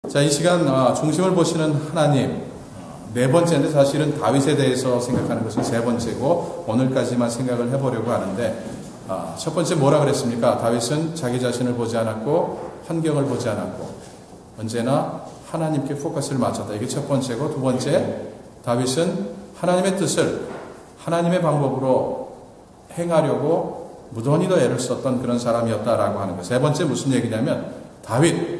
자, 이 시간 중심을 보시는 하나님, 네 번째인데 사실은 다윗에 대해서 생각하는 것은 세 번째고 오늘까지만 생각을 해보려고 하는데, 첫 번째 뭐라 그랬습니까? 다윗은 자기 자신을 보지 않았고 환경을 보지 않았고 언제나 하나님께 포커스를 맞췄다. 이게 첫 번째고, 두 번째, 다윗은 하나님의 뜻을 하나님의 방법으로 행하려고 무던히 더 애를 썼던 그런 사람이었다라고 하는 것. 세 번째 무슨 얘기냐면 다윗,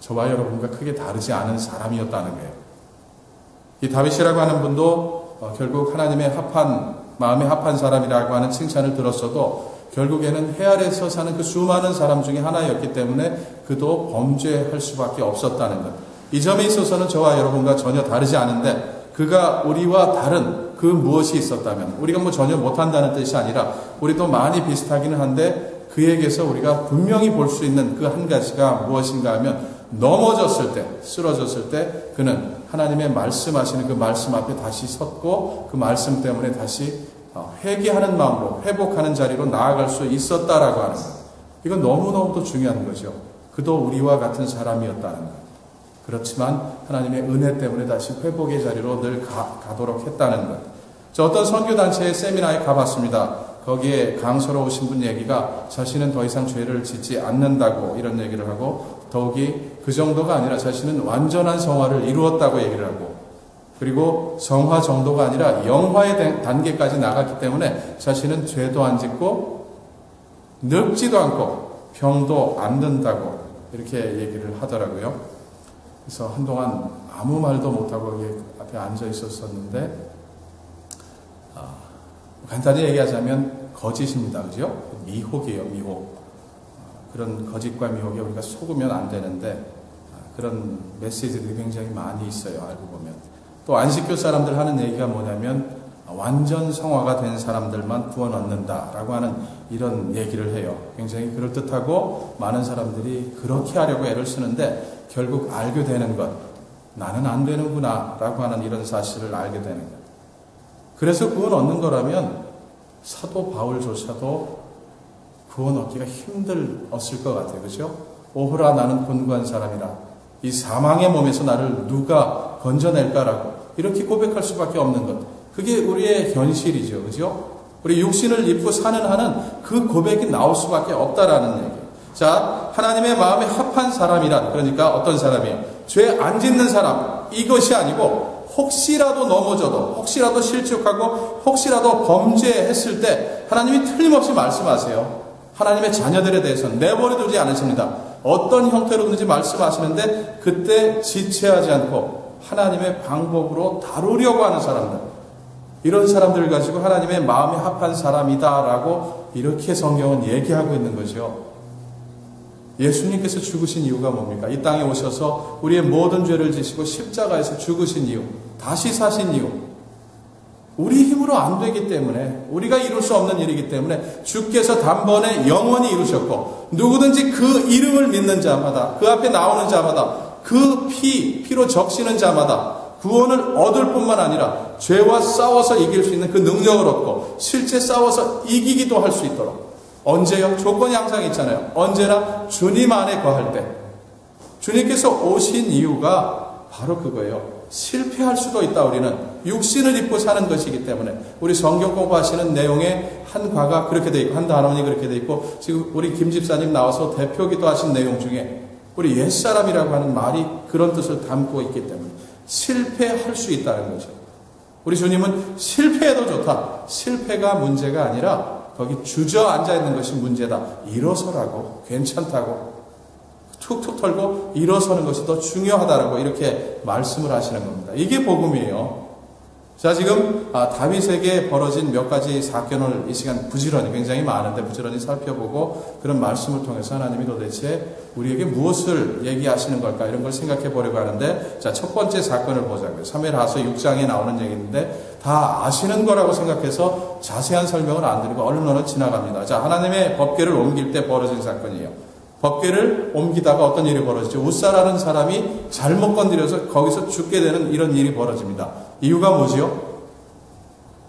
저와 여러분과 크게 다르지 않은 사람이었다는 거예요. 이 다윗이라고 하는 분도 결국 하나님의 마음에 합한 사람이라고 하는 칭찬을 들었어도 결국에는 해 아래서 사는 그 수많은 사람 중에 하나였기 때문에 그도 범죄할 수밖에 없었다는 것. 이 점에 있어서는 저와 여러분과 전혀 다르지 않은데, 그가 우리와 다른 그 무엇이 있었다면, 우리가 전혀 못한다는 뜻이 아니라 우리도 많이 비슷하기는 한데, 그에게서 우리가 분명히 볼 수 있는 그 한 가지가 무엇인가 하면, 넘어졌을 때, 쓰러졌을 때 그는 하나님의 말씀하시는 그 말씀 앞에 다시 섰고 그 말씀 때문에 다시 회개하는 마음으로 회복하는 자리로 나아갈 수 있었다라고 하는 것. 이건 너무너무도 중요한 거죠. 그도 우리와 같은 사람이었다는 것. 그렇지만 하나님의 은혜 때문에 다시 회복의 자리로 늘 가도록 했다는 것. 저 어떤 선교단체의 세미나에 가봤습니다. 거기에 강사로 오신 분 얘기가 자신은 더 이상 죄를 짓지 않는다고 이런 얘기를 하고, 더욱이 그 정도가 아니라 자신은 완전한 성화를 이루었다고 얘기를 하고, 그리고 성화 정도가 아니라 영화의 단계까지 나갔기 때문에 자신은 죄도 안 짓고 늙지도 않고 병도 안 든다고 이렇게 얘기를 하더라고요. 그래서 한동안 아무 말도 못하고 여기 앞에 앉아 있었었는데, 간단히 얘기하자면 거짓입니다. 그죠? 미혹이에요, 미혹. 그런 거짓과 미혹에 우리가 속으면 안 되는데, 그런 메시지들이 굉장히 많이 있어요, 알고 보면. 또 안식교 사람들 하는 얘기가 뭐냐면, 완전 성화가 된 사람들만 구원 얻는다라고 하는 이런 얘기를 해요. 굉장히 그럴듯하고 많은 사람들이 그렇게 하려고 애를 쓰는데, 결국 알게 되는 것, 나는 안 되는구나 라고 하는 이런 사실을 알게 되는 것. 그래서 구원 얻는 거라면 사도 바울조차도 구원 얻기가 힘들었을 것 같아요. 그죠? 오호라, 나는 곤고한 사람이라. 이 사망의 몸에서 나를 누가 건져낼까라고 이렇게 고백할 수밖에 없는 것. 그게 우리의 현실이죠. 그죠? 우리 육신을 입고 사는 한은 그 고백이 나올 수밖에 없다라는 얘기예요. 자, 하나님의 마음에 합한 사람이란, 그러니까 어떤 사람이에요? 죄 안 짓는 사람. 이것이 아니고 혹시라도 넘어져도, 혹시라도 실족하고, 혹시라도 범죄했을 때 하나님이 틀림없이 말씀하세요. 하나님의 자녀들에 대해서는 내버려두지 않으십니다. 어떤 형태로든지 말씀하시는데 그때 지체하지 않고 하나님의 방법으로 다루려고 하는 사람들, 이런 사람들을 가지고 하나님의 마음에 합한 사람이다라고 이렇게 성경은 얘기하고 있는 거죠. 예수님께서 죽으신 이유가 뭡니까? 이 땅에 오셔서 우리의 모든 죄를 지시고 십자가에서 죽으신 이유, 다시 사신 이유, 우리 힘으로 안 되기 때문에, 우리가 이룰 수 없는 일이기 때문에 주께서 단번에 영원히 이루셨고, 누구든지 그 이름을 믿는 자마다, 그 앞에 나오는 자마다, 그 피로 적시는 자마다 구원을 얻을 뿐만 아니라 죄와 싸워서 이길 수 있는 그 능력을 얻고 실제 싸워서 이기기도 할 수 있도록. 언제요? 조건이 항상 있잖아요. 언제나 주님 안에 거할 때. 주님께서 오신 이유가 바로 그거예요. 실패할 수도 있다. 우리는 육신을 입고 사는 것이기 때문에. 우리 성경 공부하시는 내용에 한 과가 그렇게 돼 있고 한 단원이 그렇게 돼 있고, 지금 우리 김 집사님 나와서 대표기도 하신 내용 중에 우리 옛사람이라고 하는 말이 그런 뜻을 담고 있기 때문에 실패할 수 있다는 거죠. 우리 주님은 실패해도 좋다. 실패가 문제가 아니라 거기 주저앉아 있는 것이 문제다. 일어서라고, 괜찮다고, 툭툭 털고 일어서는 것이 더 중요하다라고 이렇게 말씀을 하시는 겁니다. 이게 복음이에요. 자, 지금 다윗에게 벌어진 몇 가지 사건을 이 시간 부지런히, 굉장히 많은데 부지런히 살펴보고 그런 말씀을 통해서 하나님이 도대체 우리에게 무엇을 얘기하시는 걸까, 이런 걸 생각해 보려고 하는데, 자, 첫 번째 사건을 보자고요. 사무엘하서 6장에 나오는 얘기인데 다 아시는 거라고 생각해서 자세한 설명을 안 드리고 얼른 지나갑니다. 자, 하나님의 법궤를 옮길 때 벌어진 사건이에요. 법궤를 옮기다가 어떤 일이 벌어지죠? 우사라는 사람이 잘못 건드려서 거기서 죽게 되는 이런 일이 벌어집니다. 이유가 뭐지요?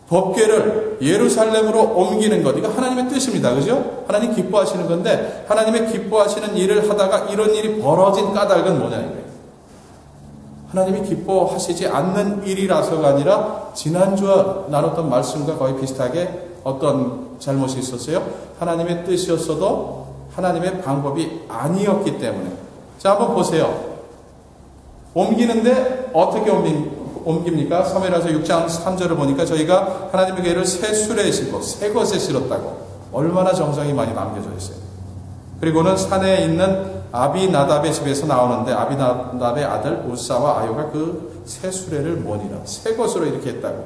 법궤를 예루살렘으로 옮기는 것, 이거 하나님의 뜻입니다. 그죠? 하나님 기뻐하시는 건데, 하나님의 기뻐하시는 일을 하다가 이런 일이 벌어진 까닭은 뭐냐 이거예요. 하나님이 기뻐하시지 않는 일이라서가 아니라 지난주와 나눴던 말씀과 거의 비슷하게 어떤 잘못이 있었어요? 하나님의 뜻이었어도 하나님의 방법이 아니었기 때문에. 자, 한번 보세요. 옮기는데 어떻게 옮깁니까? 사무엘하서 6장 3절을 보니까 저희가 하나님의 괴를 새 수레에 싣고 새 것에 실었다고. 얼마나 정성이 많이 남겨져 있어요. 그리고는 산에 있는 아비나답의 집에서 나오는데 아비나답의 아들 우사와 아요가 그 새 수레를 모니라. 새 것으로 이렇게 했다고.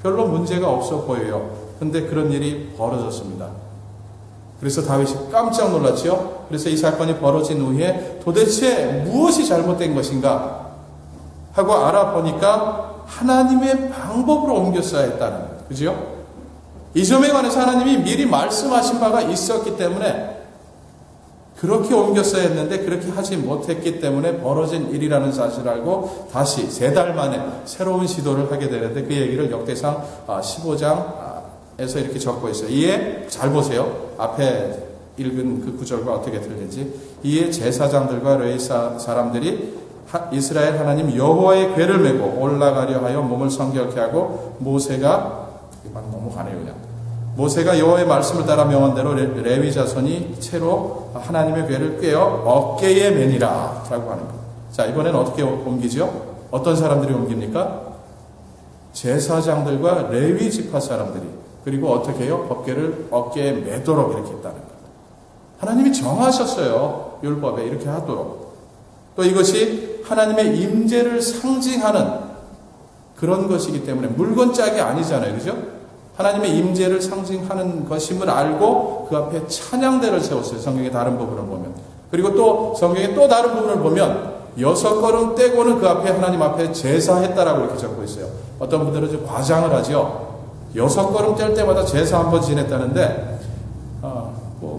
별로 문제가 없어 보여요. 근데 그런 일이 벌어졌습니다. 그래서 다윗이 깜짝 놀랐죠. 그래서 이 사건이 벌어진 후에 도대체 무엇이 잘못된 것인가 하고 알아보니까 하나님의 방법으로 옮겼어야 했다는 거예요. 그죠? 이 점에 관해서 하나님이 미리 말씀하신 바가 있었기 때문에 그렇게 옮겼어야 했는데 그렇게 하지 못했기 때문에 벌어진 일이라는 사실을 알고 다시 3달 만에 새로운 시도를 하게 되는데 그 얘기를 역대상 15장에서 이렇게 적고 있어요. 이에 잘 보세요. 앞에 읽은 그 구절과 어떻게 들리는지. 이에 제사장들과 레위 사람들이 이스라엘 하나님 여호와의 궤를 메고 올라가려 하여 몸을 성결케 하고 모세가 막 넘어가네요 그냥. 모세가 여호와의 말씀을 따라 명한 대로 레위 자손이 채로 하나님의 궤를 꿰어 어깨에 매니라 라고 하는 거예요. 자, 이번엔 어떻게 옮기죠? 어떤 사람들이 옮깁니까? 제사장들과 레위 지파 사람들이. 그리고 어떻게 해요? 법궤를 어깨에 매도록 이렇게 했다는 거예요. 하나님이 정하셨어요. 율법에 이렇게 하도록. 또 이것이 하나님의 임재를 상징하는 그런 것이기 때문에 물건짝이 아니잖아요. 그죠? 하나님의 임재를 상징하는 것임을 알고 그 앞에 찬양대를 세웠어요. 성경의 다른 부분을 보면. 그리고 또 성경의 또 다른 부분을 보면 6걸음 떼고는 그 앞에 하나님 앞에 제사했다라고 이렇게 적고 있어요. 어떤 분들은 좀 과장을 하죠. 6걸음 뗄 때마다 제사 한번 지냈다는데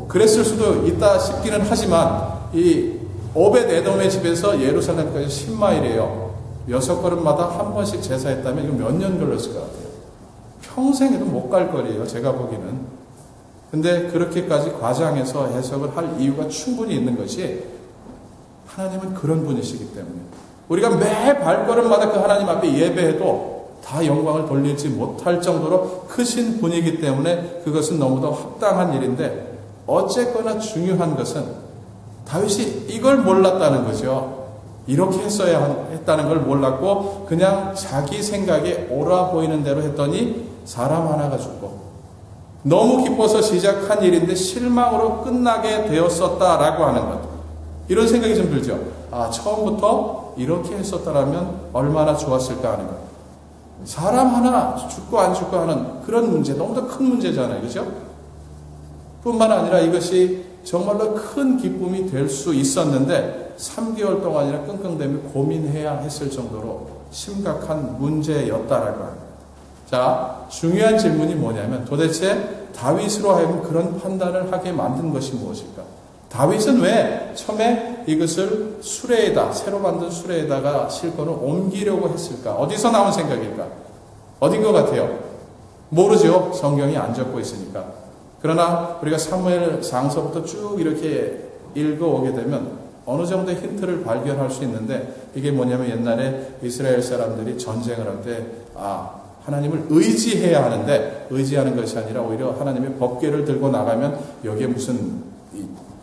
그랬을 수도 있다 싶기는 하지만 이 오벳 에돔의 집에서 예루살렘까지 10마일이에요. 6걸음마다 한 번씩 제사했다면 이거 몇 년 걸렸을 것 같아요. 평생에도 못 갈 거리예요. 제가 보기는. 근데 그렇게까지 과장해서 해석을 할 이유가 충분히 있는 것이 하나님은 그런 분이시기 때문에 우리가 매 발걸음마다 그 하나님 앞에 예배해도 다 영광을 돌리지 못할 정도로 크신 분이기 때문에 그것은 너무도 합당한 일인데 어쨌거나 중요한 것은 다윗이 이걸 몰랐다는 거죠. 이렇게 했어야 했다는 걸 몰랐고 그냥 자기 생각에 옳아 보이는 대로 했더니 사람 하나가 죽고 너무 기뻐서 시작한 일인데 실망으로 끝나게 되었었다라고 하는 것. 이런 생각이 좀 들죠. 처음부터 이렇게 했었다라면 얼마나 좋았을까 하는 것. 사람 하나 죽고 안 죽고 하는 그런 문제, 너무도 큰 문제잖아요. 그죠? 뿐만 아니라 이것이 정말로 큰 기쁨이 될 수 있었는데 3개월 동안이나 끙끙대며 고민해야 했을 정도로 심각한 문제였다라고 합니다. 자, 중요한 질문이 뭐냐면 도대체 다윗으로 하여금 그런 판단을 하게 만든 것이 무엇일까? 다윗은 왜 처음에 이것을 수레에다, 새로 만든 수레에다가 실권을 옮기려고 했을까? 어디서 나온 생각일까? 어딘 것 같아요? 모르죠. 성경이 안 적고 있으니까. 그러나 우리가 사무엘상서부터 쭉 이렇게 읽어오게 되면 어느 정도의 힌트를 발견할 수 있는데 이게 뭐냐면 옛날에 이스라엘 사람들이 전쟁을 할 때 하나님을 의지해야 하는데 의지하는 것이 아니라 오히려 하나님의 법궤를 들고 나가면 여기에 무슨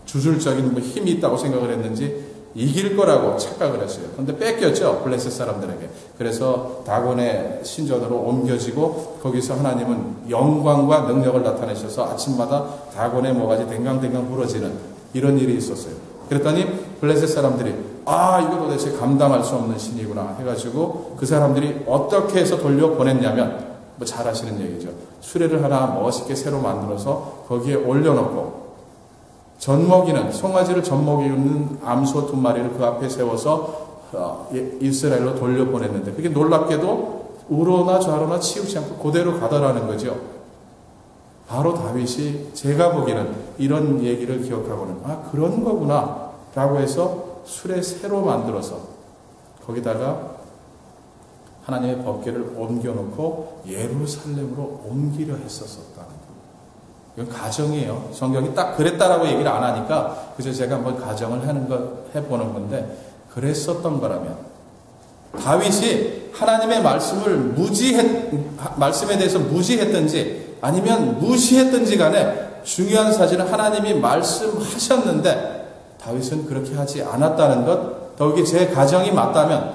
주술적인 힘이 있다고 생각을 했는지 이길 거라고 착각을 했어요. 그런데 뺏겼죠. 블레셋 사람들에게. 그래서 다곤의 신전으로 옮겨지고 거기서 하나님은 영광과 능력을 나타내셔서 아침마다 다곤의 모가지 댕강댕강 부러지는 이런 일이 있었어요. 그랬더니 블레셋 사람들이 이거 도대체 감당할 수 없는 신이구나 해가지고 그 사람들이 어떻게 해서 돌려보냈냐면 잘 아시는 얘기죠. 수레를 하나 멋있게 새로 만들어서 거기에 올려놓고 젖먹이는 송아지를 젖먹이는 암소 2마리를 그 앞에 세워서 이스라엘로 돌려보냈는데 그게 놀랍게도 우로나 좌로나 치우치 않고 그대로 가더라는 거죠. 바로 다윗이 제가 보기에는 이런 얘기를 기억하고는 그런 거구나 라고 해서 수레 새로 만들어서 거기다가 하나님의 법궤를 옮겨놓고 예루살렘으로 옮기려 했었었다는 거예요. 이건 가정이에요. 성경이 딱 그랬다라고 얘기를 안 하니까 그저 제가 한번 가정을 해보는 건데 그랬었던 거라면 다윗이 하나님의 말씀에 대해서 무지했든지 아니면 무시했든지 간에 중요한 사실은 하나님이 말씀하셨는데 다윗은 그렇게 하지 않았다는 것, 더욱이 제 가정이 맞다면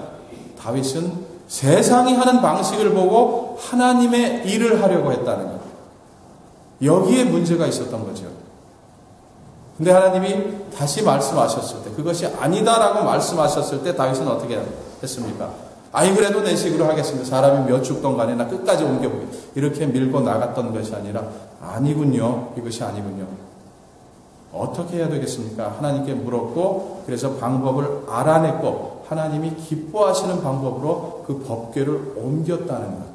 다윗은 세상이 하는 방식을 보고 하나님의 일을 하려고 했다는 것. 여기에 문제가 있었던 거죠. 근데 하나님이 다시 말씀하셨을 때, 그것이 아니다라고 말씀하셨을 때 다윗은 어떻게 했습니까? 아이 그래도 내 식으로 하겠습니다. 사람이 몇 죽던 간에 나 끝까지 옮겨보게. 이렇게 밀고 나갔던 것이 아니라 아니군요. 이것이 아니군요. 어떻게 해야 되겠습니까? 하나님께 물었고 그래서 방법을 알아냈고 하나님이 기뻐하시는 방법으로 그 법궤를 옮겼다는 것.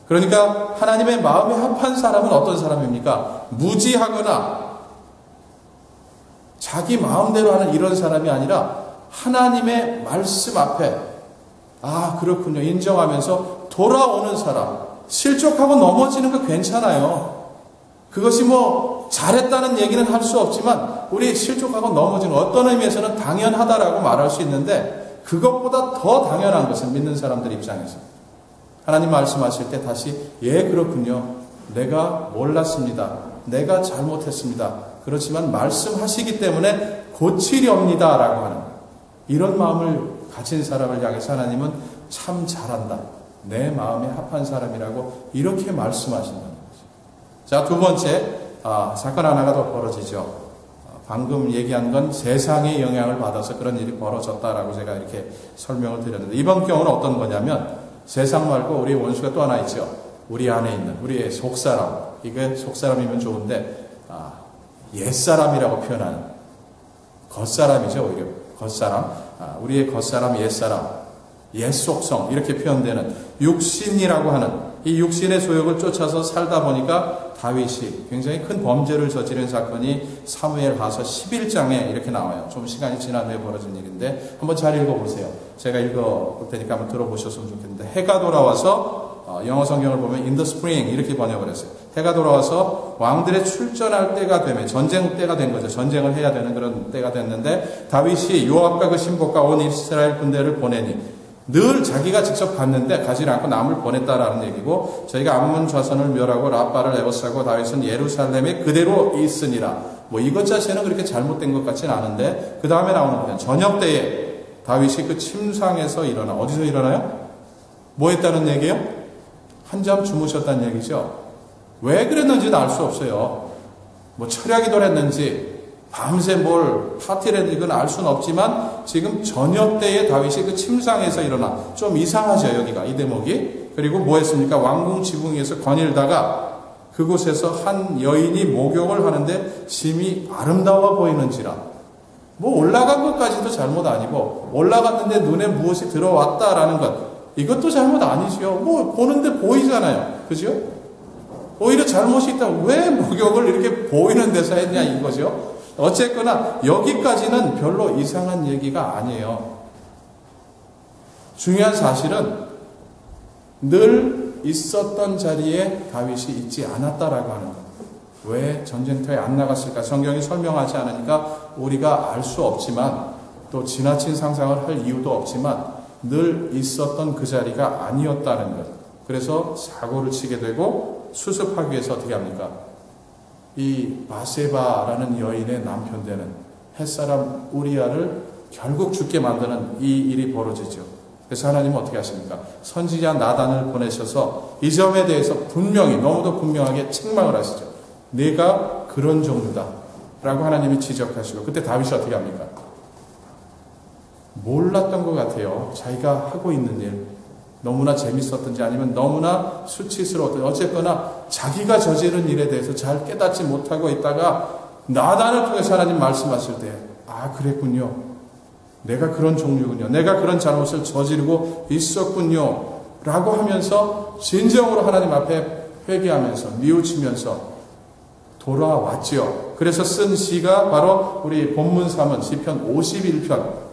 그러니까 하나님의 마음에 합한 사람은 어떤 사람입니까? 무지하거나 자기 마음대로 하는 이런 사람이 아니라 하나님의 말씀 앞에 아 그렇군요 인정하면서 돌아오는 사람. 실족하고 넘어지는 거 괜찮아요. 그것이 뭐 잘했다는 얘기는 할 수 없지만 우리 실족하고 넘어지는 어떤 의미에서는 당연하다라고 말할 수 있는데 그것보다 더 당연한 것은 믿는 사람들 입장에서 하나님 말씀하실 때 다시 예 그렇군요. 내가 몰랐습니다. 내가 잘못했습니다. 그렇지만 말씀하시기 때문에 고치렵니다 라고 하는 이런 마음을 가진 사람을 향해서 하나님은 참 잘한다. 내 마음에 합한 사람이라고 이렇게 말씀하신다는 거죠. 자, 두 번째 사건 하나가 더 벌어지죠. 방금 얘기한 건 세상의 영향을 받아서 그런 일이 벌어졌다라고 제가 이렇게 설명을 드렸는데 이번 경우는 어떤 거냐면 세상 말고 우리 원수가 또 하나 있죠. 우리 안에 있는 우리의 속사람. 이게 속사람이면 좋은데 옛사람이라고 표현하는 겉사람이죠. 오히려 겉사람. 우리의 겉사람, 옛사람, 옛속성 이렇게 표현되는 육신이라고 하는 이 육신의 소욕을 쫓아서 살다 보니까 다윗이 굉장히 큰 범죄를 저지른 사건이 사무엘하서 11장에 이렇게 나와요. 좀 시간이 지난 후에 벌어진 일인데 한번 잘 읽어보세요. 제가 읽어볼 테니까 한번 들어보셨으면 좋겠는데 해가 돌아와서 영어 성경을 보면 in the spring 이렇게 번역을 했어요. 해가 돌아와서 왕들의 출전할 때가 되면 전쟁 때가 된 거죠. 전쟁을 해야 되는 그런 때가 됐는데 다윗이 요압과 그 신복과 온 이스라엘 군대를 보내니 늘 자기가 직접 갔는데 가지 않고 남을 보냈다라는 얘기고 저희가 암몬 좌선을 멸하고 라빠를 에워싸고 다윗은 예루살렘에 그대로 있으니라. 뭐 이것 자체는 그렇게 잘못된 것 같지는 않은데 그 다음에 나오는 거예요. 저녁 때에 다윗이 그 침상에서 일어나. 어디서 일어나요? 뭐 했다는 얘기예요? 한잠 주무셨다는 얘기죠. 왜 그랬는지는 알 수 없어요. 뭐 철야기도를 했는지 밤새 뭘 파티를 했는지 그건 알 수는 없지만 지금 저녁 때에 다윗이 그 침상에서 일어나. 좀 이상하죠 여기가 이 대목이. 그리고 뭐 했습니까? 왕궁 지붕에서 거닐다가 그곳에서 한 여인이 목욕을 하는데 심히 아름다워 보이는지라. 뭐 올라간 것까지도 잘못 아니고 올라갔는데 눈에 무엇이 들어왔다라는 것 이것도 잘못 아니지요. 뭐 보는데 보이잖아요. 그죠? 오히려 잘못이 있다. 왜 목욕을 이렇게 보이는 데서 했냐 이거죠. 어쨌거나 여기까지는 별로 이상한 얘기가 아니에요. 중요한 사실은 늘 있었던 자리에 다윗이 있지 않았다라고 하는 것. 왜 전쟁터에 안 나갔을까? 성경이 설명하지 않으니까 우리가 알 수 없지만 또 지나친 상상을 할 이유도 없지만 늘 있었던 그 자리가 아니었다는 것. 그래서 사고를 치게 되고 수습하기 위해서 어떻게 합니까? 이 바세바라는 여인의 남편 되는 햇사람 우리아를 결국 죽게 만드는 이 일이 벌어지죠. 그래서 하나님은 어떻게 하십니까? 선지자 나단을 보내셔서 이 점에 대해서 분명히 너무도 분명하게 책망을 하시죠. 내가 그런 종류다 라고 하나님이 지적하시고 그때 다윗이 어떻게 합니까? 몰랐던 것 같아요. 자기가 하고 있는 일 너무나 재밌었든지 아니면 너무나 수치스러웠든지 어쨌거나 자기가 저지른 일에 대해서 잘 깨닫지 못하고 있다가 나단을 통해서 하나님 말씀하실 때 아 그랬군요. 내가 그런 종류군요. 내가 그런 잘못을 저지르고 있었군요. 라고 하면서 진정으로 하나님 앞에 회개하면서 뉘우치면서 돌아왔지요. 그래서 쓴 시가 바로 우리 본문 삼은 시편 51편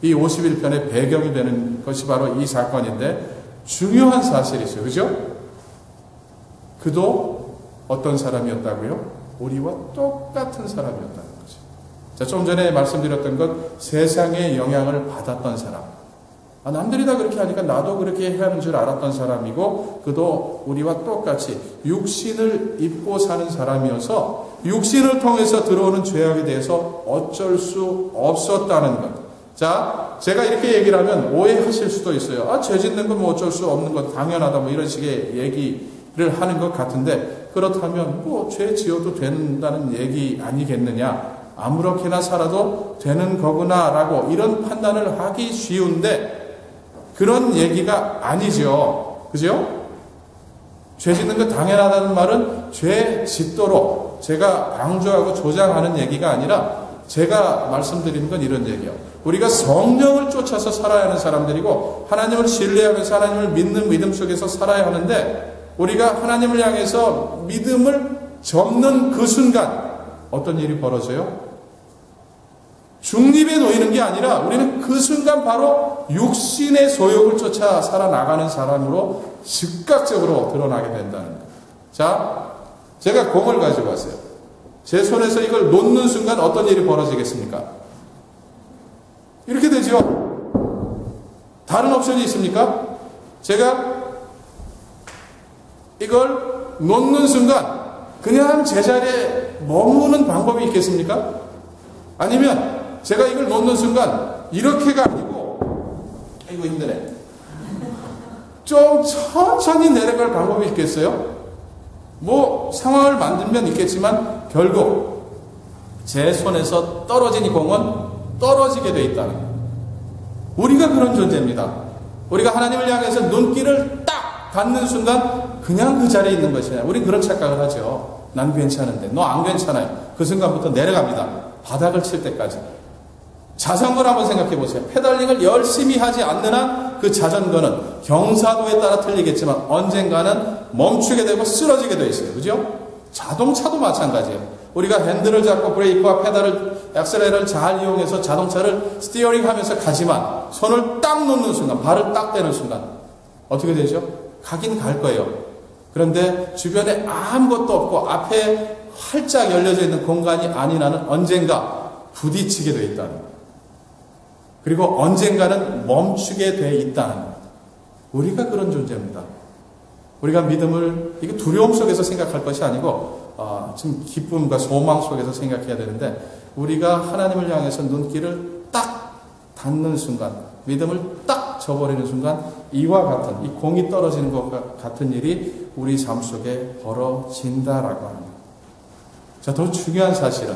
이 51편의 배경이 되는 것이 바로 이 사건인데 중요한 사실이 있어요. 그죠? 그도 어떤 사람이었다고요? 우리와 똑같은 사람이었다는 거죠. 자, 좀 전에 말씀드렸던 것 세상의 영향을 받았던 사람. 남들이 다 그렇게 하니까 나도 그렇게 해야 하는 줄 알았던 사람이고, 그도 우리와 똑같이 육신을 입고 사는 사람이어서 육신을 통해서 들어오는 죄악에 대해서 어쩔 수 없었다는 것. 자, 제가 이렇게 얘기를 하면 오해하실 수도 있어요. 죄 짓는 건 뭐 어쩔 수 없는 것, 당연하다, 뭐 이런 식의 얘기를 하는 것 같은데, 그렇다면 뭐 죄 지어도 된다는 얘기 아니겠느냐? 아무렇게나 살아도 되는 거구나라고 이런 판단을 하기 쉬운데, 그런 얘기가 아니죠. 그죠? 죄 짓는 거 당연하다는 말은 죄 짓도록 제가 강조하고 조장하는 얘기가 아니라, 제가 말씀드리는 건 이런 얘기예요. 우리가 성령을 쫓아서 살아야 하는 사람들이고, 하나님을 신뢰하면서 하나님을 믿는 믿음 속에서 살아야 하는데, 우리가 하나님을 향해서 믿음을 접는 그 순간 어떤 일이 벌어져요? 중립에 놓이는 게 아니라 우리는 그 순간 바로 육신의 소욕을 쫓아 살아나가는 사람으로 즉각적으로 드러나게 된다는 거예요. 자, 제가 공을 가지고 왔어요. 제 손에서 이걸 놓는 순간 어떤 일이 벌어지겠습니까? 이렇게 되죠. 다른 옵션이 있습니까? 제가 이걸 놓는 순간 그냥 제자리에 머무는 방법이 있겠습니까? 아니면 제가 이걸 놓는 순간 이렇게가 아니고, 이거 힘드네, 좀 천천히 내려갈 방법이 있겠어요? 뭐 상황을 만들면 있겠지만 결국 제 손에서 떨어진 이 공은 떨어지게 돼 있다는 거예요. 우리가 그런 존재입니다. 우리가 하나님을 향해서 눈길을 딱 닿는 순간 그냥 그 자리에 있는 것이냐. 우리 그런 착각을 하죠. 난 괜찮은데 너 안 괜찮아요. 그 순간부터 내려갑니다. 바닥을 칠 때까지. 자전거를 한번 생각해 보세요. 페달링을 열심히 하지 않는 한 그 자전거는 경사도에 따라 틀리겠지만 언젠가는 멈추게 되고 쓰러지게 되어 있어요. 그죠? 자동차도 마찬가지예요. 우리가 핸들을 잡고 브레이크와 페달을, 액셀레를 잘 이용해서 자동차를 스티어링 하면서 가지만 손을 딱 놓는 순간, 발을 딱 떼는 순간 어떻게 되죠? 가긴 갈 거예요. 그런데 주변에 아무것도 없고 앞에 활짝 열려져 있는 공간이 아닌 한은 언젠가 부딪히게 되어 있다는 거예요. 그리고 언젠가는 멈추게 되어 있다는 거예요. 우리가 그런 존재입니다. 우리가 믿음을 이게 두려움 속에서 생각할 것이 아니고 지금 기쁨과 소망 속에서 생각해야 되는데, 우리가 하나님을 향해서 눈길을 딱 닿는 순간, 믿음을 딱 저버리는 순간 이와 같은, 이 공이 떨어지는 것 같은 일이 우리 삶 속에 벌어진다라고 합니다. 자, 더 중요한 사실은,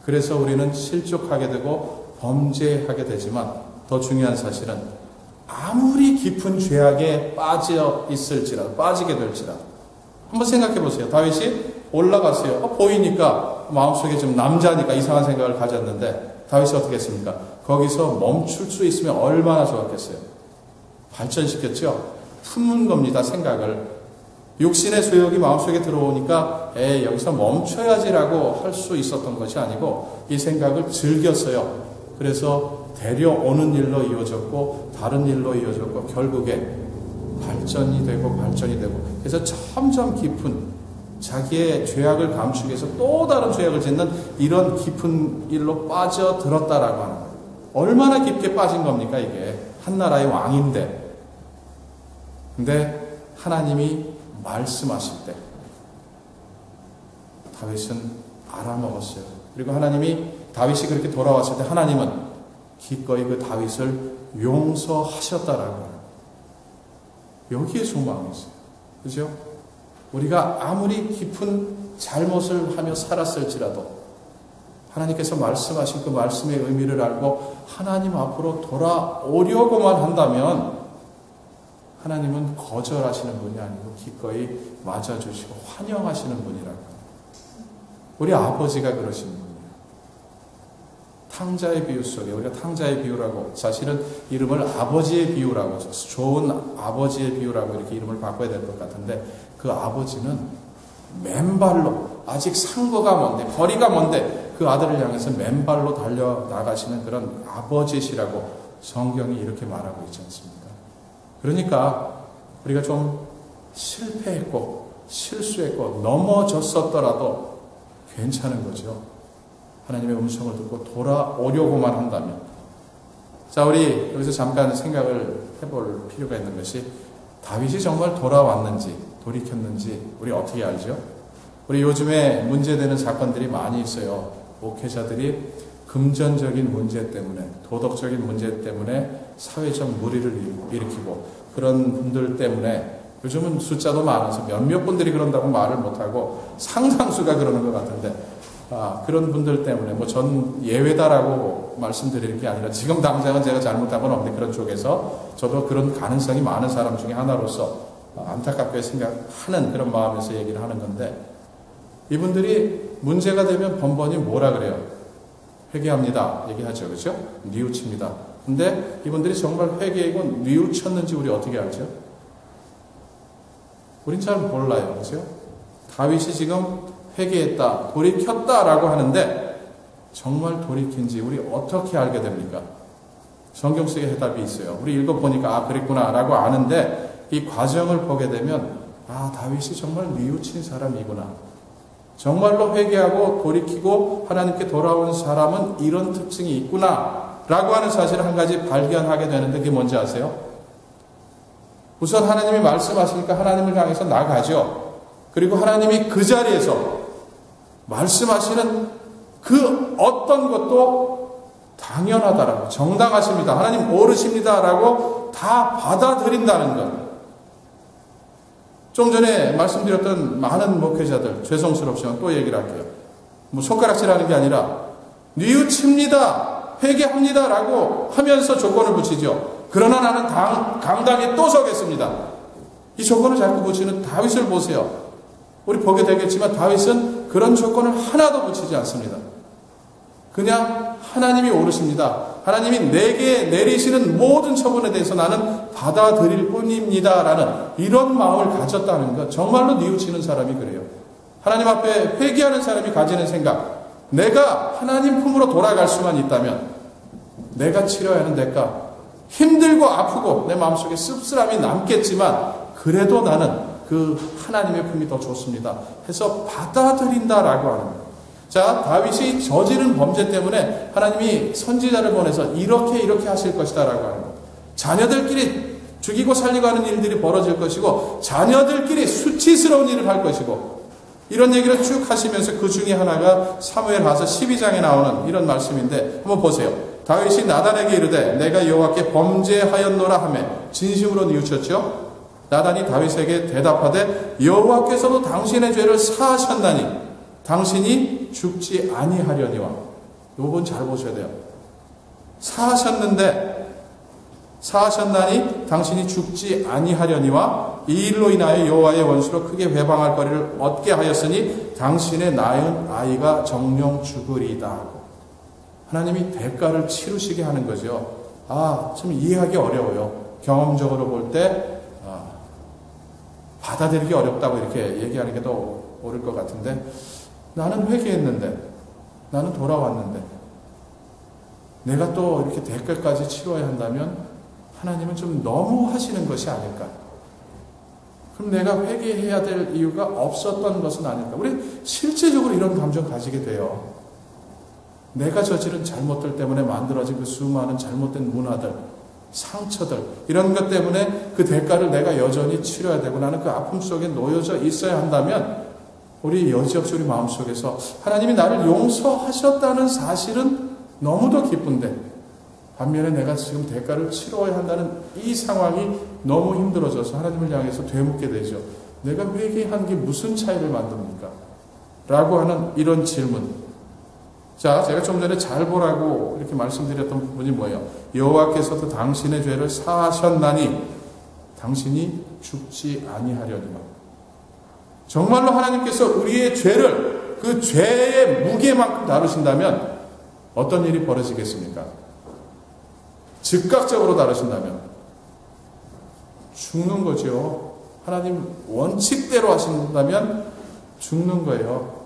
그래서 우리는 실족하게 되고 범죄하게 되지만 더 중요한 사실은 아무리 깊은 죄악에 빠져 있을지라도, 빠지게 될지라도 한번 생각해 보세요. 다윗이 올라갔어요. 보이니까 마음속에 좀 남자니까 이상한 생각을 가졌는데 다윗이 어떻게 했습니까? 거기서 멈출 수 있으면 얼마나 좋았겠어요. 발전시켰죠. 품은 겁니다. 생각을. 육신의 소욕이 마음속에 들어오니까 여기서 멈춰야지라고 할 수 있었던 것이 아니고 이 생각을 즐겼어요. 그래서 데려오는 일로 이어졌고 다른 일로 이어졌고 결국에 발전이 되고 그래서 점점 깊은 자기의 죄악을 감추기 위해서 또 다른 죄악을 짓는 이런 깊은 일로 빠져들었다라고 하는 거예요. 얼마나 깊게 빠진 겁니까 이게. 한 나라의 왕인데. 근데 하나님이 말씀하실 때 다윗은 알아먹었어요. 그리고 다윗이 그렇게 돌아왔을 때 하나님은 기꺼이 그 다윗을 용서하셨다라고 해요. 여기에 소망이 있어요. 그죠? 우리가 아무리 깊은 잘못을 하며 살았을지라도 하나님께서 말씀하신 그 말씀의 의미를 알고 하나님 앞으로 돌아오려고만 한다면 하나님은 거절하시는 분이 아니고 기꺼이 맞아주시고 환영하시는 분이라고 합니다. 우리 아버지가 그러신 분이에요. 탕자의 비유 속에, 우리가 탕자의 비유라고, 사실은 이름을 아버지의 비유라고, 좋은 아버지의 비유라고 이렇게 이름을 바꿔야 될 것 같은데, 그 아버지는 맨발로, 아직 상거가 먼데, 거리가 먼데 그 아들을 향해서 맨발로 달려나가시는 그런 아버지시라고 성경이 이렇게 말하고 있지 않습니까? 그러니까 우리가 좀 실패했고 실수했고 넘어졌었더라도 괜찮은 거죠. 하나님의 음성을 듣고 돌아오려고만 한다면 자, 우리 여기서 잠깐 생각을 해볼 필요가 있는 것이 다윗이 정말 돌아왔는지 돌이켰는지 우리 어떻게 알죠? 우리 요즘에 문제되는 사건들이 많이 있어요. 목회자들이 금전적인 문제 때문에, 도덕적인 문제 때문에 사회적 무리를 일으키고 그런 분들 때문에 요즘은 숫자도 많아서 몇몇 분들이 그런다고 말을 못하고 상당수가 그러는 것 같은데 그런 분들 때문에 뭐 전 예외다라고 말씀드릴 게 아니라 지금 당장은 제가 잘못한 건 없는데 그런 쪽에서 저도 그런 가능성이 많은 사람 중에 하나로서 안타깝게 생각하는 그런 마음에서 얘기를 하는 건데 이분들이 문제가 되면 번번이 뭐라 그래요? 회개합니다. 얘기하죠. 그렇죠? 뉘우칩니다. 근데 이분들이 정말 회개이고 뉘우쳤는지 우리 어떻게 알죠? 우린 잘 몰라요. 그렇죠? 다윗이 지금 회개했다, 돌이켰다라고 하는데 정말 돌이킨지 우리 어떻게 알게 됩니까? 성경 속에 해답이 있어요. 우리 읽어보니까 그랬구나 라고 아는데 이 과정을 보게 되면 다윗이 정말 뉘우친 사람이구나. 정말로 회개하고 돌이키고 하나님께 돌아온 사람은 이런 특징이 있구나 라고 하는 사실을 한 가지 발견하게 되는데 그게 뭔지 아세요? 우선 하나님이 말씀하시니까 하나님을 향해서 나가죠. 그리고 하나님이 그 자리에서 말씀하시는 그 어떤 것도 당연하다라고, 정당하십니다, 하나님 옳으십니다라고 다 받아들인다는 것. 좀 전에 말씀드렸던 많은 목회자들, 죄송스럽지만 또 얘기를 할게요. 뭐 손가락질하는 게 아니라 뉘우칩니다, 회개합니다라고 하면서 조건을 붙이죠. 그러나 나는 강당에 또 서겠습니다. 이 조건을 자꾸 붙이는 다윗을 보세요. 우리 보게 되겠지만 다윗은 그런 조건을 하나도 붙이지 않습니다. 그냥 하나님이 옳으십니다, 하나님이 내게 내리시는 모든 처분에 대해서 나는 받아들일 뿐입니다 라는 이런 마음을 가졌다는 것. 정말로 뉘우치는 사람이 그래요. 하나님 앞에 회개하는 사람이 가지는 생각, 내가 하나님 품으로 돌아갈 수만 있다면 내가 치러야 하는 대가, 힘들고 아프고 내 마음속에 씁쓸함이 남겠지만 그래도 나는 그 하나님의 품이 더 좋습니다 해서 받아들인다라고 하는 거예요. 자, 다윗이 저지른 범죄 때문에 하나님이 선지자를 보내서 이렇게 하실 것이다 라고 하는 거예요. 자녀들끼리 죽이고 살리고 하는 일들이 벌어질 것이고 자녀들끼리 수치스러운 일을 할 것이고 이런 얘기를 쭉 하시면서 그 중에 하나가 사무엘하서 12장에 나오는 이런 말씀인데 한번 보세요. 다윗이 나단에게 이르되 내가 여호와께 범죄하였노라 하며 진심으로 뉘우쳤죠. 나단이 다윗에게 대답하되 여호와께서도 당신의 죄를 사하셨나니 당신이 죽지 아니하려니와. 이 부분 잘 보셔야 돼요. 사하셨나니 당신이 죽지 아니하려니와 이 일로 인하여 여호와의 원수로 크게 회방할 거리를 얻게 하였으니 당신의 낳은 아이가 정령 죽으리이다. 하나님이 대가를 치르시게 하는 거죠. 참 이해하기 어려워요. 경험적으로 볼 때 받아들이기 어렵다고 이렇게 얘기하는 게 더 옳을 것 같은데 나는 회개했는데, 나는 돌아왔는데 내가 또 이렇게 대가까지 치러야 한다면 하나님은 좀 너무 하시는 것이 아닐까. 그럼 내가 회개해야 될 이유가 없었던 것은 아닐까. 우리 실제적으로 이런 감정 가지게 돼요. 내가 저지른 잘못들 때문에 만들어진 그 수많은 잘못된 문화들, 상처들, 이런 것 때문에 그 대가를 내가 여전히 치러야 되고 나는 그 아픔 속에 놓여져 있어야 한다면 우리 여지없이 우리 마음속에서 하나님이 나를 용서하셨다는 사실은 너무도 기쁜데 반면에 내가 지금 대가를 치러야 한다는 이 상황이 너무 힘들어져서 하나님을 향해서 되묻게 되죠. 내가 회개한 게 무슨 차이를 만듭니까? 라고 하는 이런 질문. 자, 제가 좀 전에 잘 보라고 이렇게 말씀드렸던 부분이 뭐예요? 여호와께서도 당신의 죄를 사하셨나니 당신이 죽지 아니하려니와. 정말로 하나님께서 우리의 죄를 그 죄의 무게만큼 다루신다면 어떤 일이 벌어지겠습니까? 즉각적으로 다루신다면 죽는 거죠. 하나님 원칙대로 하신다면 죽는 거예요.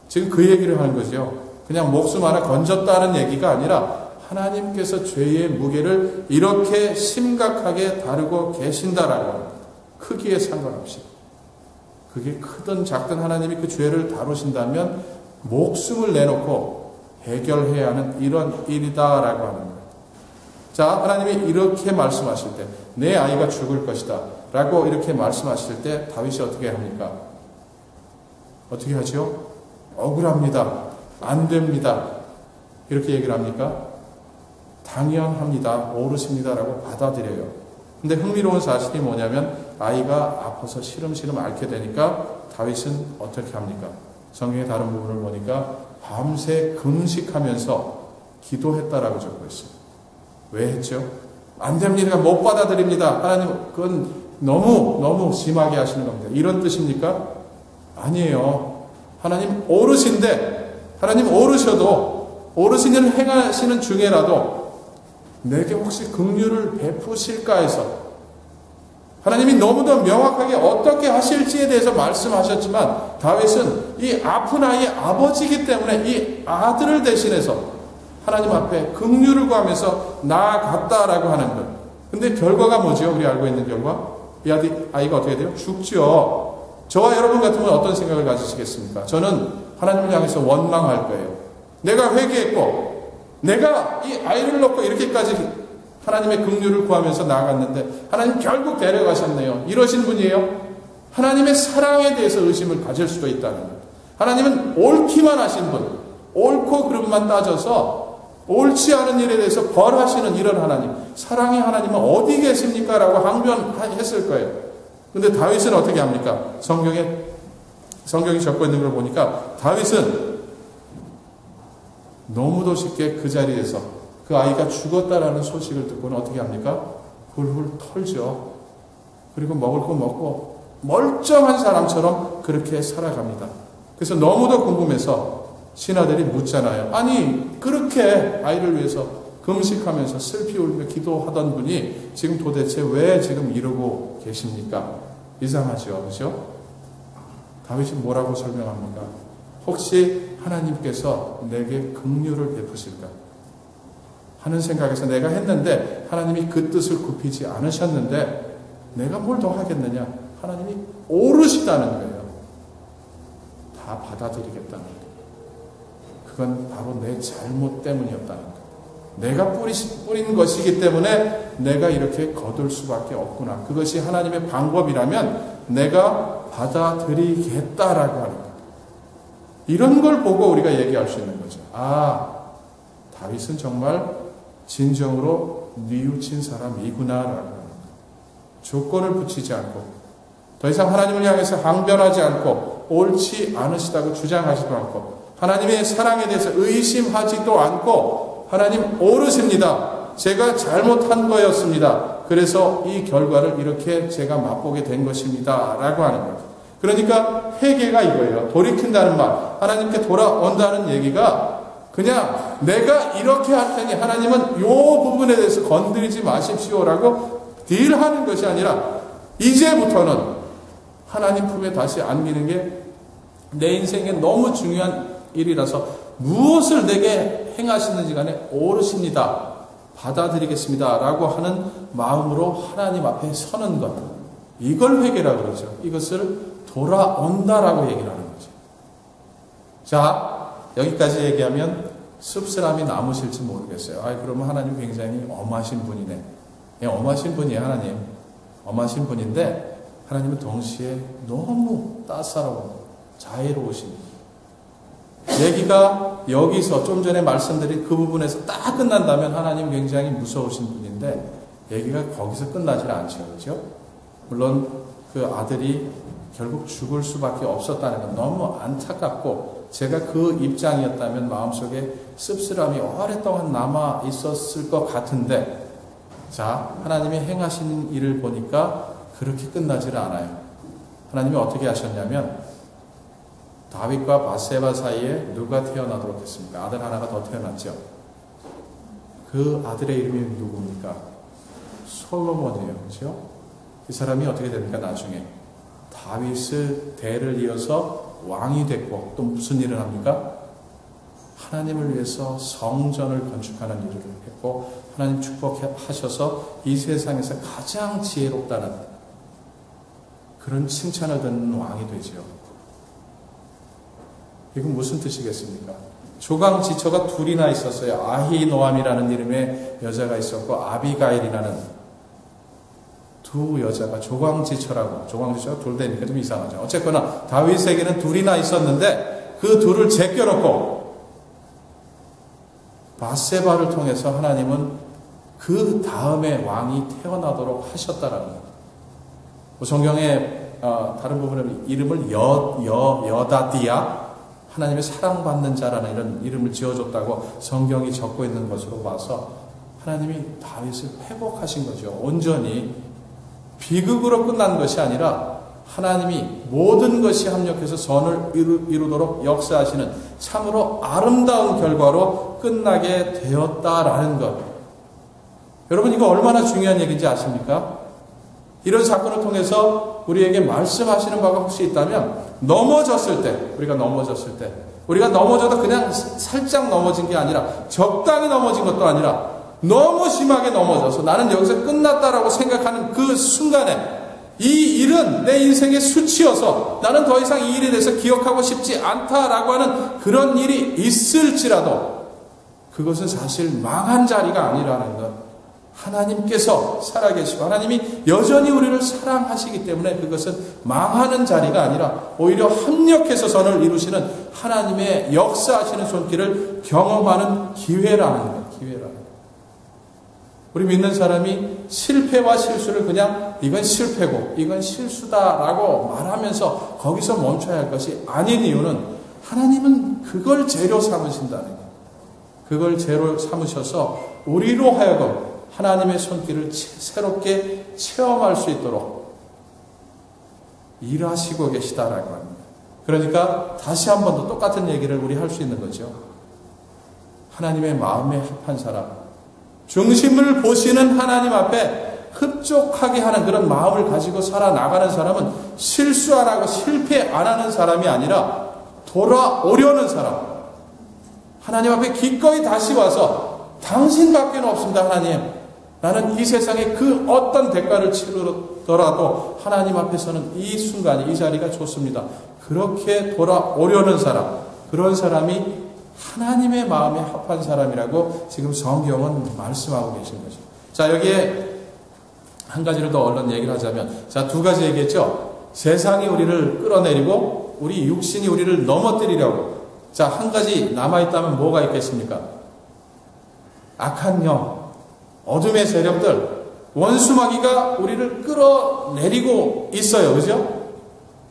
지금 그 얘기를 하는 거죠. 그냥 목숨 하나 건졌다는 얘기가 아니라 하나님께서 죄의 무게를 이렇게 심각하게 다루고 계신다라고 합니다. 크기에 상관없이. 그게 크든 작든 하나님이 그 죄를 다루신다면 목숨을 내놓고 해결해야 하는 이런 일이다라고 하는 거예요. 자, 하나님이 이렇게 말씀하실 때, 내 아이가 죽을 것이다 라고 이렇게 말씀하실 때 다윗이 어떻게 합니까? 어떻게 하죠? 억울합니다. 안 됩니다. 이렇게 얘기를 합니까? 당연합니다. 옳으십니다 라고 받아들여요. 근데 흥미로운 사실이 뭐냐면 아이가 아파서 시름시름 앓게 되니까 다윗은 어떻게 합니까? 성경의 다른 부분을 보니까 밤새 금식하면서 기도했다라고 적고 있어요. 왜 했죠? 안 됩니다. 못 받아들입니다. 하나님, 그건 너무 심하게 하시는 겁니다. 이런 뜻입니까? 아니에요. 하나님 오르신데, 하나님 오르셔도, 오르신 일을 행하시는 중에라도 내게 혹시 긍휼을 베푸실까 해서 하나님이 너무도 명확하게 어떻게 하실지에 대해서 말씀하셨지만 다윗은 이 아픈 아이의 아버지이기 때문에 이 아들을 대신해서 하나님 앞에 긍휼을 구하면서 나아갔다라고 하는 것. 근데 결과가 뭐죠? 우리 알고 있는 결과? 이 아이가 어떻게 돼요? 죽죠. 저와 여러분 같으면 어떤 생각을 가지시겠습니까? 저는 하나님을 향해서 원망할 거예요. 내가 회개했고 내가 이 아이를 놓고 이렇게까지 하나님의 긍휼을 구하면서 나아갔는데 하나님 결국 데려가셨네요. 이러신 분이에요. 하나님의 사랑에 대해서 의심을 가질 수도 있다는 것. 하나님은 옳기만 하신 분, 옳고 그름만 따져서 옳지 않은 일에 대해서 벌하시는 이런 하나님, 사랑의 하나님은 어디 계십니까? 라고 항변했을 거예요. 근데 다윗은 어떻게 합니까? 성경이 적고 있는 걸 보니까 다윗은 너무도 쉽게 그 자리에서 그 아이가 죽었다라는 소식을 듣고는 어떻게 합니까? 훌훌 털죠. 그리고 먹을 거 먹고 멀쩡한 사람처럼 그렇게 살아갑니다. 그래서 너무도 궁금해서 신하들이 묻잖아요. 아니 그렇게 아이를 위해서 금식하면서 슬피 울며 기도하던 분이 지금 도대체 왜 지금 이러고 계십니까? 이상하죠. 그렇죠? 다윗이 뭐라고 설명합니까? 혹시 하나님께서 내게 긍휼을 베푸실까? 하는 생각에서 내가 했는데 하나님이 그 뜻을 굽히지 않으셨는데 내가 뭘 더 하겠느냐? 하나님이 오르시다는 거예요. 다 받아들이겠다는 거예요. 그건 바로 내 잘못 때문이었다는 거예요. 내가 뿌린 것이기 때문에 내가 이렇게 거둘 수밖에 없구나. 그것이 하나님의 방법이라면 내가 받아들이겠다라고 하는 거예요. 이런 걸 보고 우리가 얘기할 수 있는 거죠. 아, 다윗은 정말 진정으로 뉘우친 사람이구나라고 하는 거예요. 조건을 붙이지 않고 더 이상 하나님을 향해서 항변하지 않고 옳지 않으시다고 주장하지도 않고 하나님의 사랑에 대해서 의심하지도 않고 하나님 오르십니다. 제가 잘못한 거였습니다. 그래서 이 결과를 이렇게 제가 맛보게 된 것입니다. 라고 하는 거예요. 그러니까 회개가 이거예요. 돌이킨다는 말, 하나님께 돌아온다는 얘기가 그냥 내가 이렇게 할 테니 하나님은 이 부분에 대해서 건드리지 마십시오라고 딜하는 것이 아니라 이제부터는 하나님 품에 다시 안기는 게 내 인생에 너무 중요한 일이라서 무엇을 내게 행하시는지 간에 오르십니다. 받아들이겠습니다. 라고 하는 마음으로 하나님 앞에 서는 것. 이걸 회개라고 그러죠. 이것을 돌아온다라고 얘기를 하는 거죠. 자, 여기까지 얘기하면 씁쓸함이 남으실지 모르겠어요. 그러면 하나님 굉장히 엄하신 분이네. 엄하신 분이에요, 하나님. 엄하신 분인데 하나님은 동시에 너무 따사로운 자애로우신 얘기가 여기서 좀 전에 말씀드린 그 부분에서 딱 끝난다면 하나님 굉장히 무서우신 분인데 얘기가 거기서 끝나질 않죠. 그렇죠? 물론 그 아들이 결국 죽을 수밖에 없었다는 건 너무 안타깝고 제가 그 입장이었다면 마음속에 씁쓸함이 오랫동안 남아 있었을 것 같은데 자, 하나님이 행하신 일을 보니까 그렇게 끝나질 않아요. 하나님이 어떻게 하셨냐면 다윗과 바세바 사이에 누가 태어나도록 했습니까? 아들 하나가 더 태어났죠. 그 아들의 이름이 누굽니까? 솔로몬이에요. 그렇죠? 이 사람이 어떻게 됩니까? 나중에 다윗의 대를 이어서 왕이 됐고 또 무슨 일을 합니까? 하나님을 위해서 성전을 건축하는 일을 했고 하나님 축복하셔서 이 세상에서 가장 지혜롭다는 그런 칭찬을 듣는 왕이 되죠. 이건 무슨 뜻이겠습니까? 조강지처가 둘이나 있었어요. 아히노암이라는 이름의 여자가 있었고 아비가일이라는 두 여자가 조강지처가 둘 되니까 좀 이상하죠. 어쨌거나 다윗에게는 둘이나 있었는데 그 둘을 제껴놓고 바세바를 통해서 하나님은 그 다음에 왕이 태어나도록 하셨다라는 거예요. 성경에 다른 부분은 이름을 여다디아, 하나님의 사랑받는 자라는 이런 이름을 지어줬다고 성경이 적고 있는 것으로 봐서 하나님이 다윗을 회복하신 거죠. 온전히 비극으로 끝난 것이 아니라 하나님이 모든 것이 합력해서 선을 이루도록 역사하시는 참으로 아름다운 결과로 끝나게 되었다라는 것. 여러분, 이거 얼마나 중요한 얘기인지 아십니까? 이런 사건을 통해서 우리에게 말씀하시는 바가 혹시 있다면, 우리가 넘어져도 그냥 살짝 넘어진 게 아니라 적당히 넘어진 것도 아니라 너무 심하게 넘어져서 나는 여기서 끝났다라고 생각하는 그 순간에 이 일은 내 인생의 수치여서 나는 더 이상 이 일에 대해서 기억하고 싶지 않다라고 하는 그런 일이 있을지라도 그것은 사실 망한 자리가 아니라는 것. 하나님께서 살아계시고 하나님이 여전히 우리를 사랑하시기 때문에 그것은 망하는 자리가 아니라 오히려 합력해서 선을 이루시는 하나님의 역사하시는 손길을 경험하는 기회라는 것. 우리 믿는 사람이 실패와 실수를 그냥 이건 실패고 이건 실수다라고 말하면서 거기서 멈춰야 할 것이 아닌 이유는 하나님은 그걸 재료 삼으신다는 거예요. 그걸 재료 삼으셔서 우리로 하여금 하나님의 손길을 새롭게 체험할 수 있도록 일하시고 계시다라고 합니다. 그러니까 다시 한 번 더 똑같은 얘기를 우리 할 수 있는 거죠. 하나님의 마음에 합한 사람, 중심을 보시는 하나님 앞에 흡족하게 하는 그런 마음을 가지고 살아나가는 사람은 실수 안 하고 실패 안 하는 사람이 아니라 돌아오려는 사람, 하나님 앞에 기꺼이 다시 와서 당신밖에 없습니다. 하나님, 나는 이 세상에 그 어떤 대가를 치르더라도 하나님 앞에서는 이 순간이, 이 자리가 좋습니다. 그렇게 돌아오려는 사람, 그런 사람이 하나님의 마음에 합한 사람이라고 지금 성경은 말씀하고 계신 거죠. 자, 여기에 한 가지를 더 얼른 얘기를 하자면, 자, 두 가지 얘기했죠. 세상이 우리를 끌어내리고 우리 육신이 우리를 넘어뜨리려고. 자, 한 가지 남아있다면 뭐가 있겠습니까? 악한 영, 어둠의 세력들, 원수마귀가 우리를 끌어내리고 있어요. 그죠?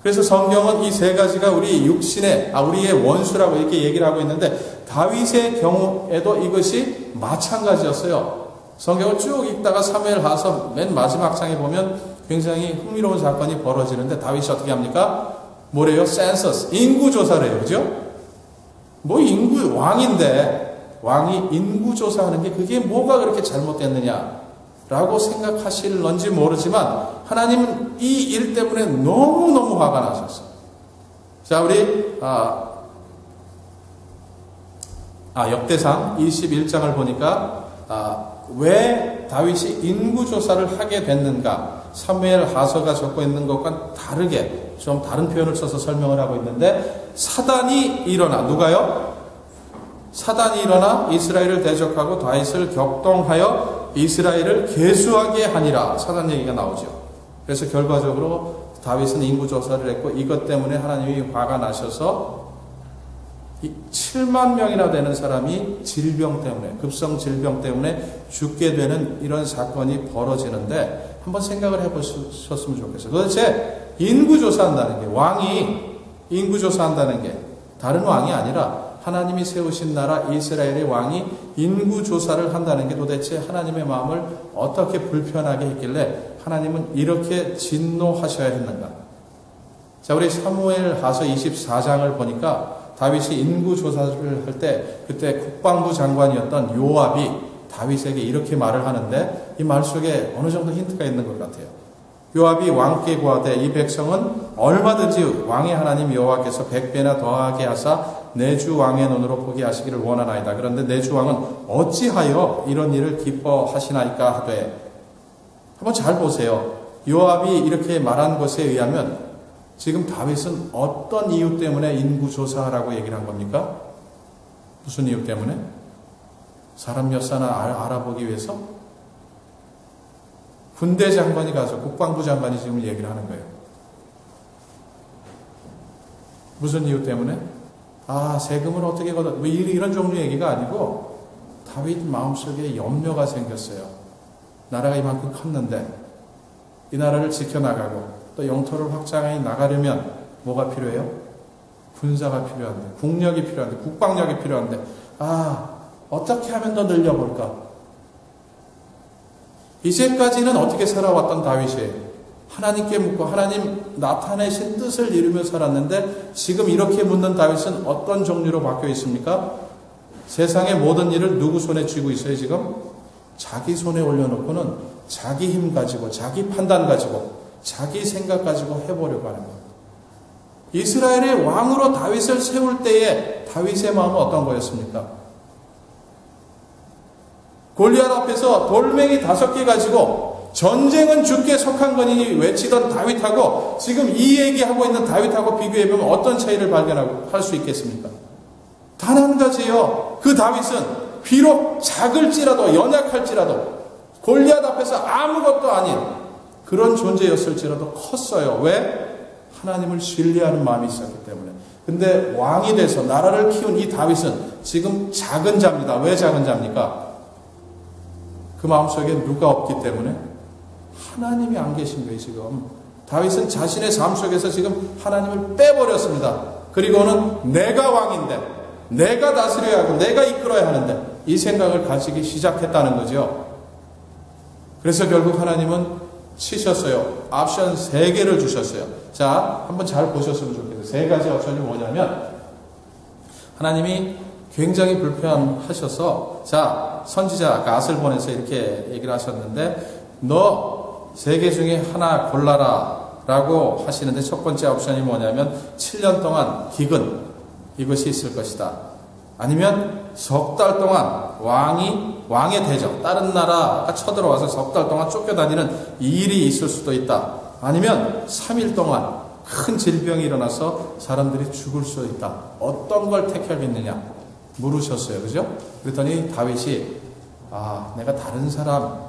그래서 성경은 이 세 가지가 우리 육신의, 우리의 원수라고 이렇게 얘기를 하고 있는데, 다윗의 경우에도 이것이 마찬가지였어요. 성경을 쭉 읽다가 사무엘하서 맨 마지막 장에 보면 굉장히 흥미로운 사건이 벌어지는데, 다윗이 어떻게 합니까? 뭐래요? 센서스, 인구조사래요. 그죠? 왕이 인구조사하는 게 그게 뭐가 그렇게 잘못됐느냐라고 생각하실런지 모르지만 하나님은 이 일 때문에 너무너무 화가 나셨어요. 자, 우리 역대상 21장을 보니까 왜 다윗이 인구조사를 하게 됐는가, 사무엘하서가 적고 있는 것과 다르게 좀 다른 표현을 써서 설명을 하고 있는데, 사단이 일어나, 누가요? 사단이 일어나 이스라엘을 대적하고 다윗을 격동하여 이스라엘을 계수하게 하니라. 사단 얘기가 나오죠. 그래서 결과적으로 다윗은 인구조사를 했고, 이것 때문에 하나님이 화가 나셔서 7만 명이나 되는 사람이 질병 때문에, 급성 질병 때문에 죽게 되는 이런 사건이 벌어지는데, 한번 생각을 해보셨으면 좋겠어요. 도대체 인구조사한다는 게, 왕이 인구조사한다는 게 다른 왕이 아니라 하나님이 세우신 나라 이스라엘의 왕이 인구조사를 한다는 게 도대체 하나님의 마음을 어떻게 불편하게 했길래 하나님은 이렇게 진노하셔야 했는가? 자, 우리 사무엘하서 24장을 보니까 다윗이 인구조사를 할 때 그때 국방부 장관이었던 요압이 다윗에게 이렇게 말을 하는데, 이 말 속에 어느 정도 힌트가 있는 것 같아요. 요압이 왕께 구하되 이 백성은 얼마든지 왕의 하나님 여호와께서 100배나 더하게 하사 내 주 왕의 눈으로 보게 하시기를 원하나이다. 그런데 내 주 왕은 어찌하여 이런 일을 기뻐하시나이까 하되. 한번 잘 보세요. 요압이 이렇게 말한 것에 의하면 지금 다윗은 어떤 이유 때문에 인구조사하라고 얘기를 한 겁니까? 무슨 이유 때문에? 사람 몇 사나 알아보기 위해서? 군대 장관이 가서 국방부 장관이 지금 얘기를 하는 거예요. 무슨 이유 때문에? 세금을 어떻게 걷어? 이런 종류 얘기가 아니고 다윗 마음속에 염려가 생겼어요. 나라가 이만큼 컸는데 이 나라를 지켜나가고 또 영토를 확장해 나가려면 뭐가 필요해요? 군사가 필요한데, 국력이 필요한데, 국방력이 필요한데, 어떻게 하면 더 늘려볼까? 이제까지는 어떻게 살아왔던 다윗이 하나님께 묻고 하나님 나타내신 뜻을 이루며 살았는데 지금 이렇게 묻는 다윗은 어떤 종류로 바뀌어 있습니까? 세상의 모든 일을 누구 손에 쥐고 있어요 지금? 자기 손에 올려놓고는 자기 힘 가지고 자기 판단 가지고 자기 생각 가지고 해보려고 하는 겁니다. 이스라엘의 왕으로 다윗을 세울 때에 다윗의 마음은 어떤 거였습니까? 골리앗 앞에서 돌멩이 5개 가지고 전쟁은 주께 속한 거니 외치던 다윗하고 지금 이 얘기하고 있는 다윗하고 비교해보면 어떤 차이를 발견하고 할 수 있겠습니까? 단 한 가지요. 그 다윗은 비록 작을지라도 연약할지라도 골리앗 앞에서 아무것도 아닌 그런 존재였을지라도 컸어요. 왜? 하나님을 신뢰하는 마음이 있었기 때문에. 근데 왕이 돼서 나라를 키운 이 다윗은 지금 작은 자입니다. 왜 작은 자입니까? 그 마음속에 누가 없기 때문에 하나님이 안 계신 거예요. 지금 다윗은 자신의 삶 속에서 지금 하나님을 빼버렸습니다. 그리고는 내가 왕인데 내가 다스려야 하고 내가 이끌어야 하는데 이 생각을 가지기 시작했다는 거죠. 그래서 결국 하나님은 치셨어요. 옵션 3개를 주셨어요. 자, 한번 잘 보셨으면 좋겠어요. 3가지 옵션이 뭐냐면 하나님이 굉장히 불편하셔서 자, 선지자 갓을 보내서 이렇게 얘기를 하셨는데 너 3개 중에 하나 골라라 라고 하시는데 첫 번째 옵션이 뭐냐면 7년 동안 기근 이것이 있을 것이다. 아니면 석 달 동안 왕의 대적 다른 나라가 쳐들어와서 석 달 동안 쫓겨다니는 이 일이 있을 수도 있다. 아니면 3일 동안 큰 질병이 일어나서 사람들이 죽을 수 있다. 어떤 걸 택하겠느냐 물으셨어요. 그죠? 그랬더니 다윗이 내가 다른 사람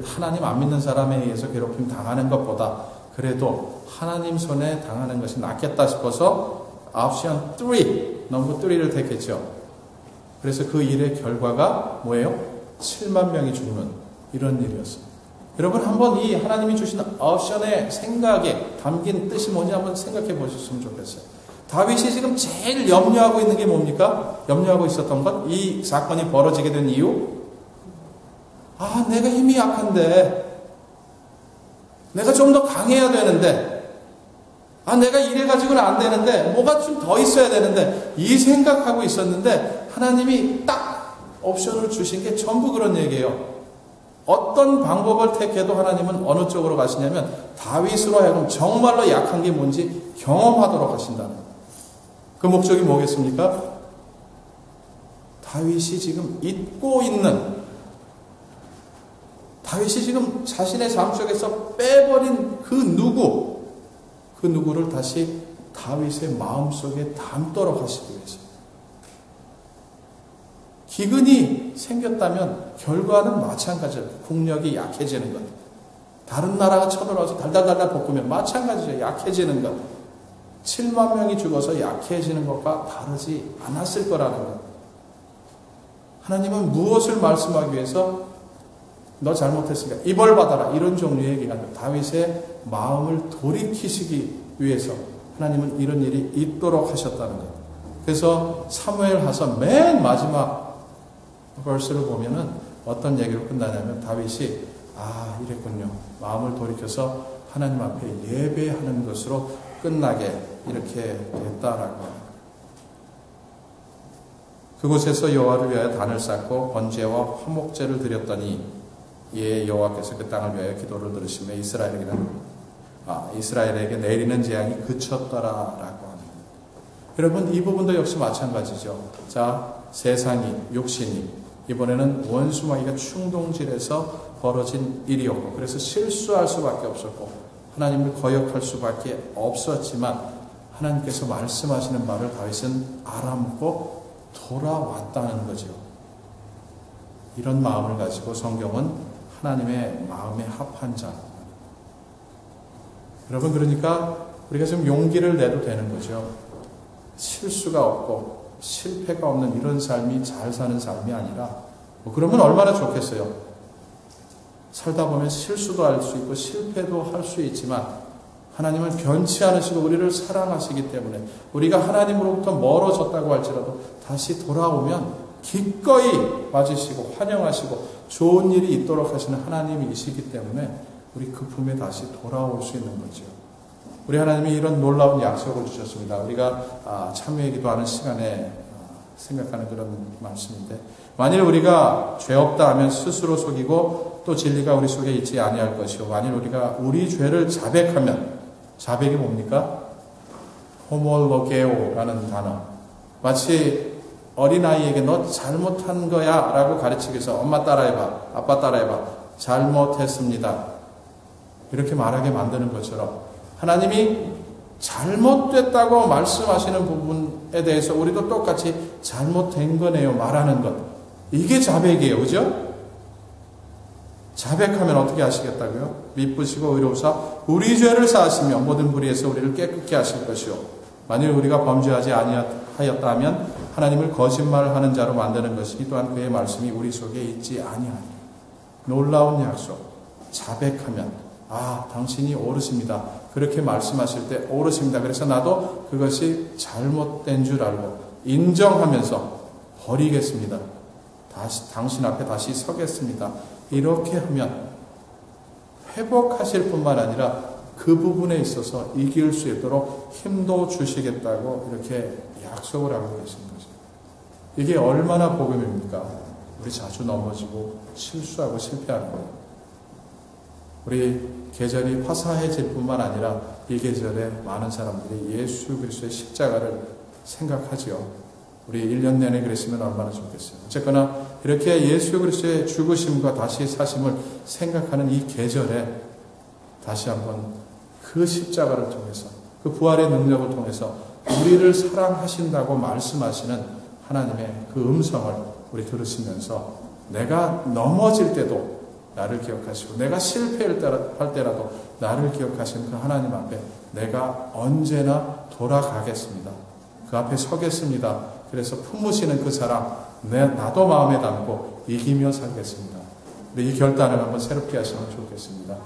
하나님 안 믿는 사람에 의해서 괴롭힘 당하는 것보다 그래도 하나님 손에 당하는 것이 낫겠다 싶어서 옵션 3 넘버 3를 택했죠. 그래서 그 일의 결과가 뭐예요? 7만 명이 죽는 이런 일이었어요. 여러분 한번 이 하나님이 주신 옵션의 생각에 담긴 뜻이 뭔지 한번 생각해 보셨으면 좋겠어요. 다윗이 지금 제일 염려하고 있는 게 뭡니까? 염려하고 있었던 것? 이 사건이 벌어지게 된 이유? 내가 힘이 약한데 내가 좀 더 강해야 되는데 내가 이래가지고는 안 되는데 뭐가 좀 더 있어야 되는데 이 생각하고 있었는데 하나님이 딱 옵션을 주신 게 전부 그런 얘기예요. 어떤 방법을 택해도 하나님은 어느 쪽으로 가시냐면 다윗으로 하여금 정말로 약한 게 뭔지 경험하도록 하신다는 거예요. 그 목적이 뭐겠습니까? 다윗이 지금 잊고 있는 다윗이 지금 자신의 삶 속에서 빼버린 그 누구를 다시 다윗의 마음속에 담도록 하시기 위해서. 기근이 생겼다면 결과는 마찬가지예요. 국력이 약해지는 것. 다른 나라가 쳐들어와서 달달달달 볶으면 마찬가지예요. 약해지는 것. 7만 명이 죽어서 약해지는 것과 다르지 않았을 거라는 것. 하나님은 무엇을 말씀하기 위해서 너 잘못했으니까 이벌 받아라 이런 종류의 얘기가 아니라 다윗의 마음을 돌이키시기 위해서 하나님은 이런 일이 있도록 하셨다는 것. 그래서 사무엘하서 맨 마지막 벌스를 보면은 어떤 얘기로 끝나냐면 다윗이 이랬군요. 마음을 돌이켜서 하나님 앞에 예배하는 것으로 끝나게 이렇게 됐다라고. 그곳에서 여호와를 위하여 단을 쌓고 번제와 화목제를 드렸더니 이에 여호와께서 그 땅을 위하여 기도를 들으시며 이스라엘에게 내리는 재앙이 그쳤더라라고 합니다. 여러분 이 부분도 역시 마찬가지죠. 자, 세상이 육신이 이번에는 원수마귀가 충동질해서 벌어진 일이었고 그래서 실수할 수밖에 없었고 하나님을 거역할 수밖에 없었지만 하나님께서 말씀하시는 말을 다윗은 알아먹고 돌아왔다는 거죠. 이런 마음을 가지고 성경은 하나님의 마음에 합한 자. 여러분, 그러니까 우리가 좀 용기를 내도 되는 거죠. 실수가 없고 실패가 없는 이런 삶이 잘 사는 삶이 아니라, 그러면 얼마나 좋겠어요. 살다 보면 실수도 할 수 있고 실패도 할 수 있지만 하나님은 변치 않으시고 우리를 사랑하시기 때문에 우리가 하나님으로부터 멀어졌다고 할지라도 다시 돌아오면 기꺼이 맞으시고 환영하시고 좋은 일이 있도록 하시는 하나님이시기 때문에 우리 그 품에 다시 돌아올 수 있는 거죠. 우리 하나님이 이런 놀라운 약속을 주셨습니다. 우리가 참여하기도 하는 시간에 생각하는 그런 말씀인데, 만일 우리가 죄 없다 하면 스스로 속이고 또 진리가 우리 속에 있지 아니할 것이요, 만일 우리가 우리 죄를 자백하면, 자백이 뭡니까? 호몰로게오라는 단어. 마치 어린아이에게 너 잘못한 거야 라고 가르치기 위해서 엄마 따라해봐, 아빠 따라해봐, 잘못했습니다, 이렇게 말하게 만드는 것처럼 하나님이 잘못됐다고 말씀하시는 부분에 대해서 우리도 똑같이 잘못된 거네요 말하는 것, 이게 자백이에요. 그죠? 자백하면 어떻게 하시겠다고요? 미쁘시고 의로우사 우리 죄를 사하시며 모든 불의에서 우리를 깨끗게 하실 것이요, 만일 우리가 범죄하지 아니하였다 하면 하나님을 거짓말하는 자로 만드는 것이니 또한 그의 말씀이 우리 속에 있지 아니하니. 놀라운 약속. 자백하면 당신이 옳으십니다, 그렇게 말씀하실 때 옳으십니다, 그래서 나도 그것이 잘못된 줄 알고 인정하면서 버리겠습니다, 다시 당신 앞에 다시 서겠습니다, 이렇게 하면 회복하실 뿐만 아니라 그 부분에 있어서 이길 수 있도록 힘도 주시겠다고 이렇게 약속을 하고 계신 거죠. 이게 얼마나 복음입니까? 우리 자주 넘어지고 실수하고 실패하는 거예요. 우리 계절이 화사해질 뿐만 아니라 이 계절에 많은 사람들이 예수 그리스도의 십자가를 생각하지요. 우리 1년 내내 그랬으면 얼마나 좋겠어요. 어쨌거나 이렇게 예수 그리스도의 죽으심과 다시 사심을 생각하는 이 계절에 다시 한번 그 십자가를 통해서, 그 부활의 능력을 통해서 우리를 사랑하신다고 말씀하시는 하나님의 그 음성을 우리 들으시면서 내가 넘어질 때도 나를 기억하시고 내가 실패할 때라도 나를 기억하시는 그 하나님 앞에 내가 언제나 돌아가겠습니다, 그 앞에 서겠습니다, 그래서 품으시는 그 사랑 나도 마음에 담고 이기며 살겠습니다. 우리 이 결단을 한번 새롭게 하시면 좋겠습니다.